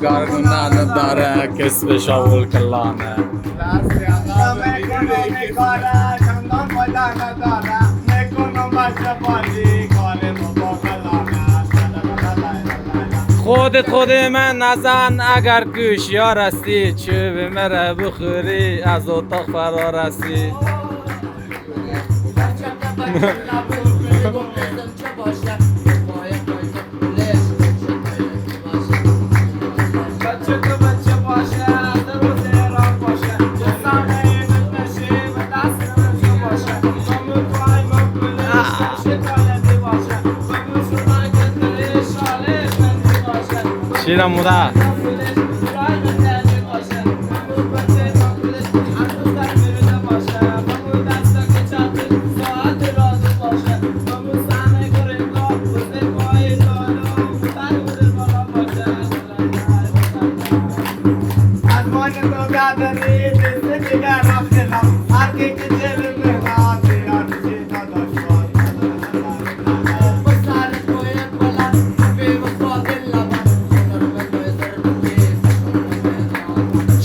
کارگونه نداره کسب شاول کلانه خود من نزن اگر کوشیار هستی چه بمره بخوری از اتاق فرار هستی شیرم مودا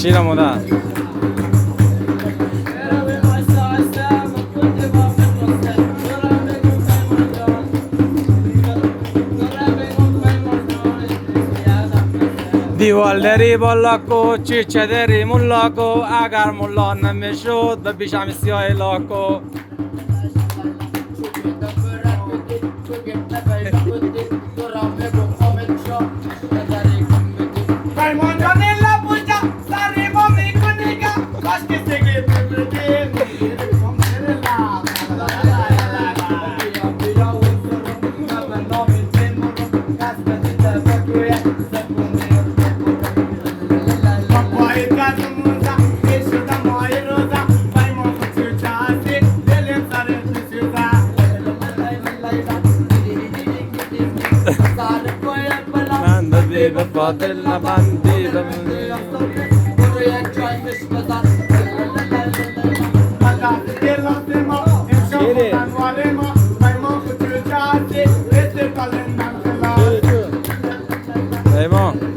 شیرم مودا دیوال داری بالا کو چیچه داری ملا کو اگر ملا نمیشد به بیشم سیاه لاکو من بدی به فاضل من دیدم ایمان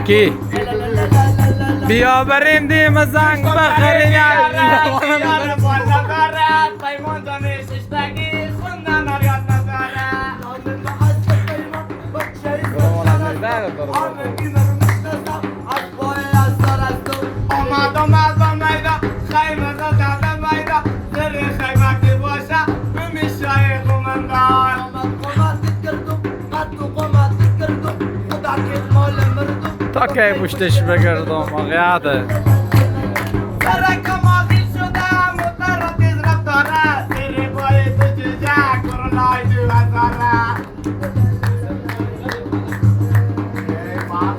کی بیا بریم دیم زنگ بخریم یار بالا داره پیمان دانه ششتگی خوندن آریاد نداره آمد میدا خیمه دا داده میدا در خیمه که باشه بمیشه قومندان تا که پشتش بگردم واقعیته سرک مازی شده موتر تیز رفتاره سری بای تو جوجه کرونای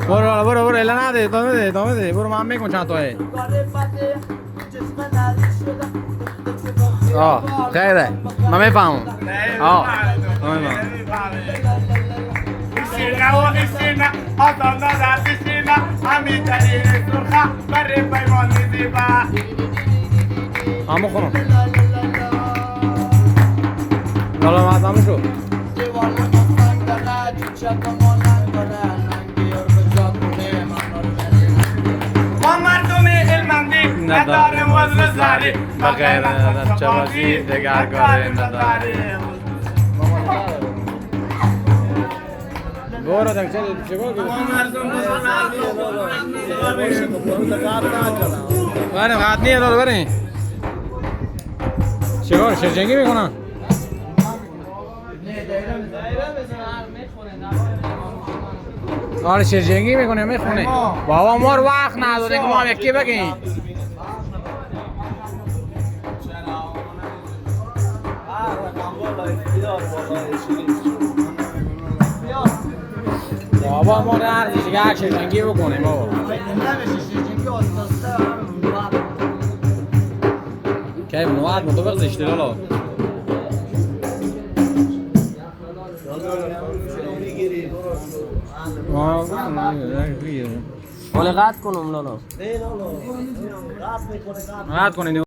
2000 برو اله نده ادامه ده برو من میکن چند تایی خیره من میفهمم ایسینا آدم ندار ایسینا همی دلیل سرخه بری پیمان زیبا همو خونم حالا مردم شو ما مردم علمندی نداریم وزن زاری بغیر چه بازی دگر کاری نداریم برو دکتر چیکار کنی؟ بریم خط نیه داد بریم چیکار شرجنگی میکنن؟ آره شرجنگی میکنه میخونه بابا ما وقت نداره که ما هم یکی بگیم بابا ما نرزیش که هر شرجنگی بکنیم بابا که نوعد مطابق زشتی لالا ولی قطع کنم لالا قطع کنید